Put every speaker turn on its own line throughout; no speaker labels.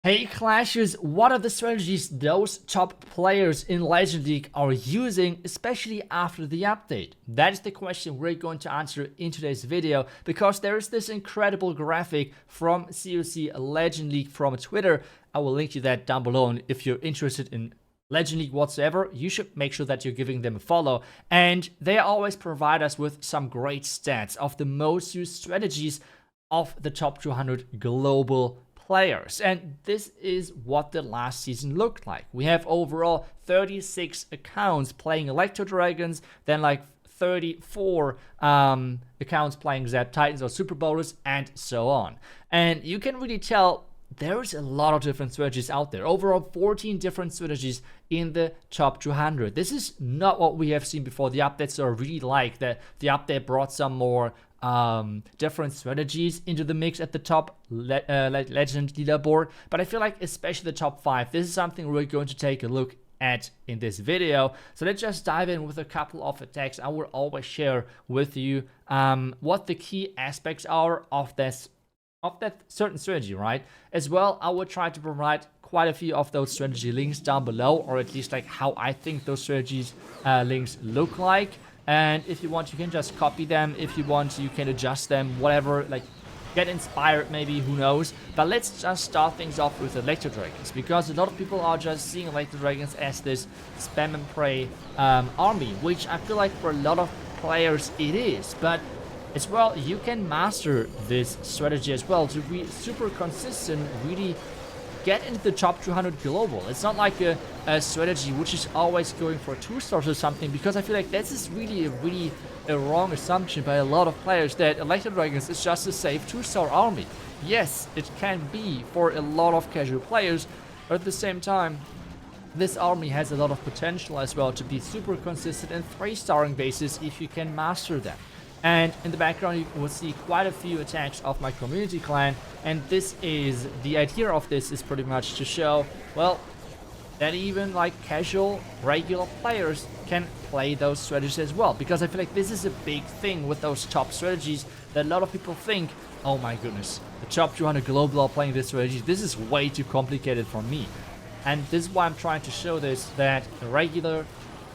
Hey Clashers, what are the strategies those top players in Legend League are using, especially after the update? That is the question we're going to answer in today's video, because there is this incredible graphic from COC Legend League from Twitter. I will link you that down below, and if you're interested in Legend League whatsoever, you should make sure that you're giving them a follow. And they always provide us with some great stats of the most used strategies of the top 200 global players, and this is what the last season looked like. We have overall 36 accounts playing Electro Dragons, then like 34 accounts playing Zap Titans or Super Bowlers, and so on. And you can really tell there's a lot of different strategies out there. Overall 14 different strategies in the top 200. This is not what we have seen before the update, so I really like that the update brought some more different strategies into the mix at the top legend leaderboard. But I feel like especially the top 5, this is something we're going to take a look at in this video. So let's just dive in with a couple of attacks. I will always share with you what the key aspects are of that certain strategy, right? As well, I will try to provide quite a few of those strategy links down below, or at least like how I think those strategies links look like. And if you want, you can just copy them. If you want, you can adjust them, whatever, like get inspired maybe, who knows. But let's just start things off with Electro Dragons, because a lot of people are just seeing Electro Dragons as this spam and pray army, which I feel like for a lot of players it is. But as well, you can master this strategy as well to be super consistent, really get into the top 200 global. It's not like a strategy which is always going for 2 stars or something, because I feel like this is really a wrong assumption by a lot of players that Electro Dragons is just a safe 2-star army. Yes, it can be for a lot of casual players, but at the same time, this army has a lot of potential as well to be super consistent in 3-starring basis if you can master them. And in the background, you will see quite a few attacks of my community clan, and this is the idea of this is pretty much to show, well, that even like casual regular players can play those strategies as well, because I feel like this is a big thing with those top strategies that a lot of people think, oh my goodness, the top 200 global are playing this strategy, this is way too complicated for me. And this is why I'm trying to show this, that a regular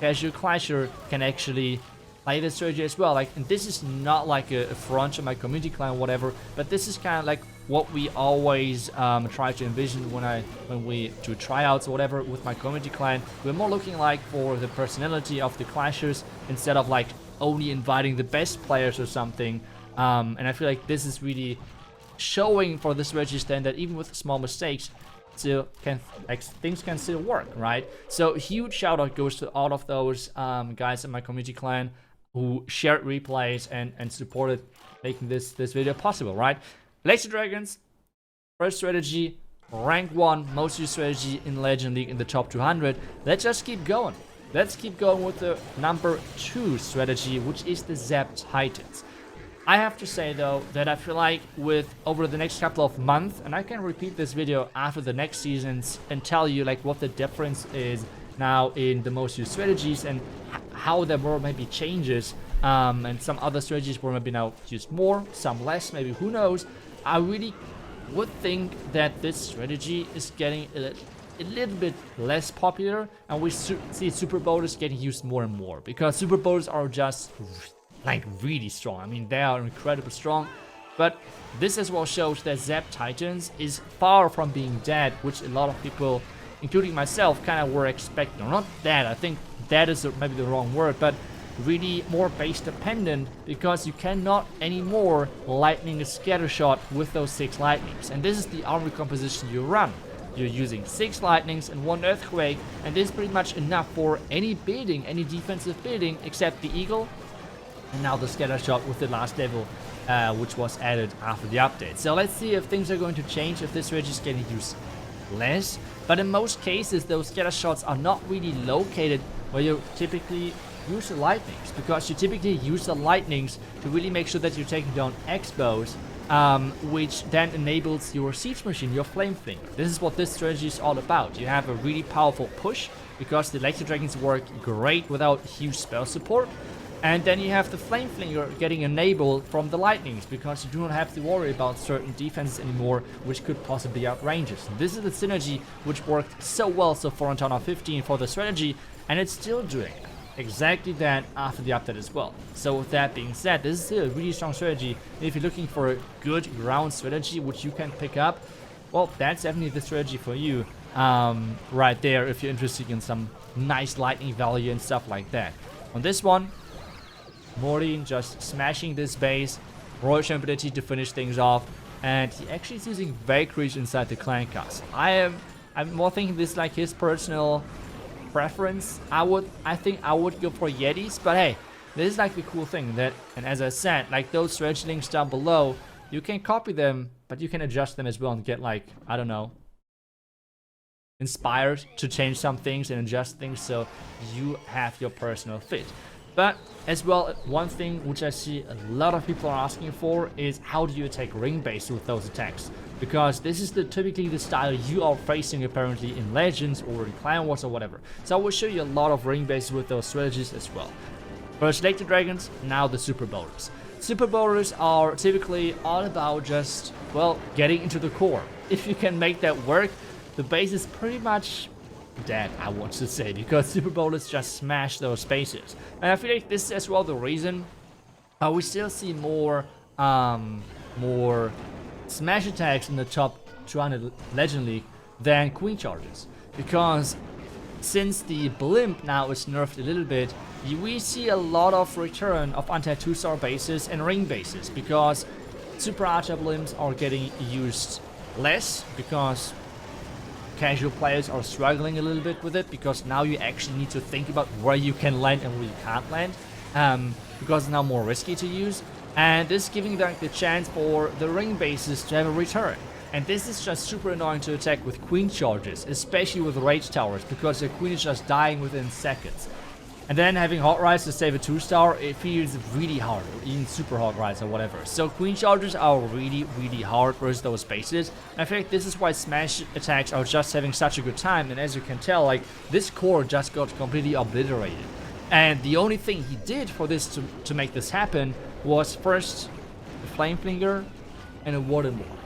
casual clasher can actually play this strategy as well. Like, and this is not like a front to my community clan or whatever, but this is kind of like what we always try to envision when we do tryouts or whatever with my community clan. We're more looking like for the personality of the clashers instead of like only inviting the best players or something. And I feel like this is really showing for the strategy stand that even with small mistakes, still things can still work, right? So huge shout out goes to all of those guys in my community clan who shared replays and supported making this video possible, right? Electro Dragons, first strategy, rank 1 most used strategy in Legend League in the top 200. Let's just keep going. Let's keep going with the number 2 strategy, which is the Zap Titans. I have to say though that I feel like with over the next couple of months, and I can repeat this video after the next seasons and tell you like what the difference is now in the most used strategies and how there were maybe changes, and some other strategies were maybe now used more, some less, maybe, who knows. I really would think that this strategy is getting a little bit less popular, and we see Super Bowlers getting used more and more, because Super Bowlers are just like really strong. I mean, they are incredibly strong. But this as well shows that Zap Titans is far from being dead, which a lot of people, including myself, kind of were expecting. Or not dead, I think dead is maybe the wrong word, but really more base dependent, because you cannot anymore lightning a scatter shot with those 6 lightnings. And this is the army composition you run. You're using 6 lightnings and 1 earthquake, and this is pretty much enough for any building, any defensive building, except the eagle. And now the scatter shot with the last level, which was added after the update. So let's see if things are going to change, if this strategy is getting used less. But in most cases, those scatter shots are not really located where you typically use the lightnings, because you typically use the lightnings to really make sure that you're taking down expos, which then enables your siege machine, your flame finger. This is what this strategy is all about. You have a really powerful push, because the Electro Dragons work great without huge spell support. And then you have the Flame Flinger getting enabled from the Lightnings, because you do not have to worry about certain defenses anymore, which could possibly outrange us. This is the synergy which worked so well so far on Town Hall 15 for the strategy, and it's still doing exactly that after the update as well. So with that being said, this is still a really strong strategy. If you're looking for a good ground strategy which you can pick up, well, that's definitely the strategy for you right there, if you're interested in some nice lightning value and stuff like that. On this one, Mordin just smashing this base, Royal ability to finish things off, and he actually is using Valkyries inside the clan castle. I'm more thinking this is like his personal preference. I think I would go for Yetis, but hey, this is like the cool thing that, and as I said, like those strategy links down below, you can copy them, but you can adjust them as well and get, like, I don't know, inspired to change some things and adjust things so you have your personal fit. But as well, one thing which I see a lot of people are asking for is how do you attack ring base with those attacks? Because this is typically the style you are facing apparently in Legends or in Clan Wars or whatever. So I will show you a lot of ring bases with those strategies as well. First Lake the Dragons, now the Super Bowlers. Super Bowlers are typically all about just, well, getting into the core. If you can make that work, the base is pretty much dead, I want to say, because Super Bowlers just smash those spaces. And I feel like this is as well the reason we still see more smash attacks in the top 200 Legend League than Queen Charges. Because since the Blimp now is nerfed a little bit, we see a lot of return of anti-2-star bases and ring bases, because Super Archer Blimps are getting used less, because casual players are struggling a little bit with it, because now you actually need to think about where you can land and where you can't land, because it's now more risky to use, and this is giving them the chance for the ring bases to have a return. And this is just super annoying to attack with Queen Charges, especially with Rage Towers, because the Queen is just dying within seconds. And then having Hot Rise to save a 2-star, it feels really hard, or even Super Hot Rise or whatever. So Queen Charges are really, really hard versus those bases. And I feel like this is why smash attacks are just having such a good time. And as you can tell, like, this core just got completely obliterated. And the only thing he did for this to make this happen was first a Flame Flinger and a Warden Wall.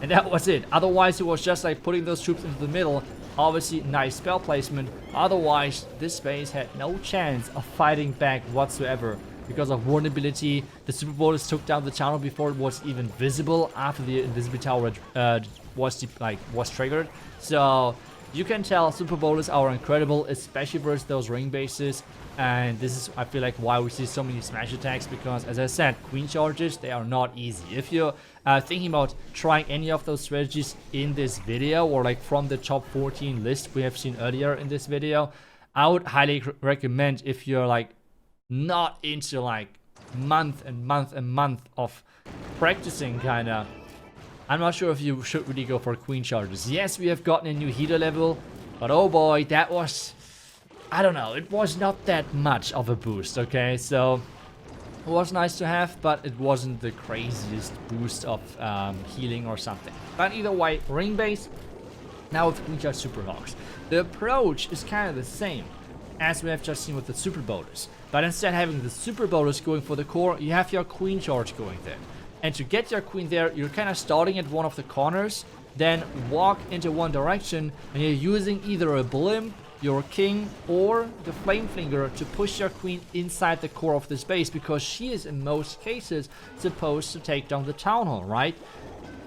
And that was it. Otherwise, it was just like putting those troops into the middle. Obviously, nice spell placement. Otherwise, this base had no chance of fighting back whatsoever because of vulnerability. The Super Bowlers took down the channel before it was even visible after the Invisibility Tower was triggered. So you can tell Super Bowlers are incredible, especially versus those ring bases. And this is, I feel like, why we see so many smash attacks, because as I said, Queen Charges, they are not easy. If you're thinking about trying any of those strategies in this video, or like from the top 14 list we have seen earlier in this video, I would highly recommend, if you're like not into like month and month and month of practicing kinda, I'm not sure if you should really go for Queen Charges. Yes, we have gotten a new healer level, but oh boy, that was, I don't know, it was not that much of a boost, okay? So it was nice to have, but it wasn't the craziest boost of healing or something. But either way, ring base, now with Queen Charge Super Hawks. The approach is kind of the same as we have just seen with the Super Bowlers. But instead of having the Super Bowlers going for the core, you have your Queen Charge going there. And to get your Queen there, you're kind of starting at one of the corners, then walk into one direction, and you're using either a Blimp, your King, or the Flame Flinger to push your Queen inside the core of this base, because she is in most cases supposed to take down the Town Hall, right?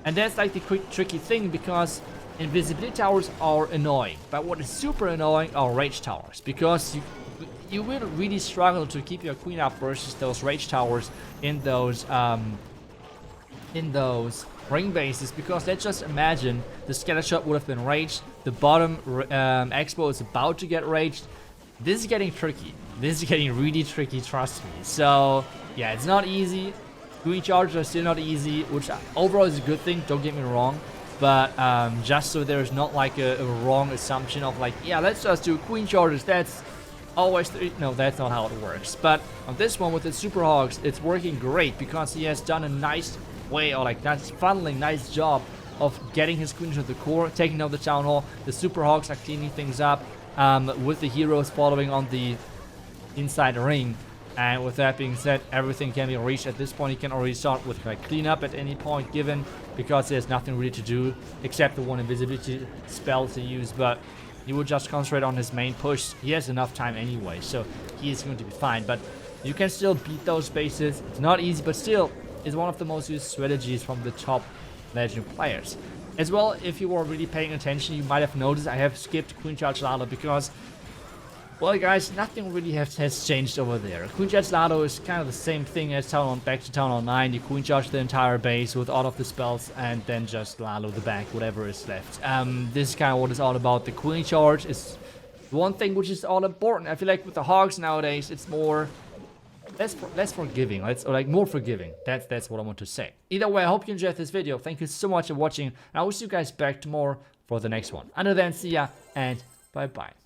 And that's like the quick tricky thing, because Invisibility Towers are annoying, but what is super annoying are Rage Towers, because you will really struggle to keep your Queen up versus those Rage Towers in those ring bases, because let's just imagine the Scatter Shot would have been raged, the bottom Expo is about to get raged. This is getting tricky. This is getting really tricky, trust me. So yeah, it's not easy. Queen Charges are still not easy, which overall is a good thing, don't get me wrong. But just so there's not like a wrong assumption of like, yeah, let's just do Queen Charges, that's always, no, that's not how it works. But on this one with the Super Hogs, it's working great, because he has done a nice way, or like nice funneling, nice job of getting his Queen to the core, taking out the Town Hall. The Super Hogs are cleaning things up with the heroes following on the inside ring. And with that being said, everything can be reached at this point. He can already start with like cleanup at any point given, because there's nothing really to do except the one invisibility spell to use. But he will just concentrate on his main push. He has enough time anyway, so he is going to be fine. But you can still beat those bases. It's not easy, but still is one of the most used strategies from the top Legend players. As well, if you were really paying attention, you might have noticed I have skipped Queen Charge Lalo because, well guys, nothing really has changed over there. Queen Charge Lalo is kind of the same thing as back to Town Hall 9. You Queen Charge the entire base with all of the spells and then just Lalo the back, whatever is left. This is kind of what it's all about. The Queen Charge is one thing which is all important. I feel like with the Hogs nowadays, it's more less forgiving, more forgiving. That's what I want to say. Either way, I hope you enjoyed this video. Thank you so much for watching, and I will see you guys back tomorrow for the next one. Until then, see ya and bye bye.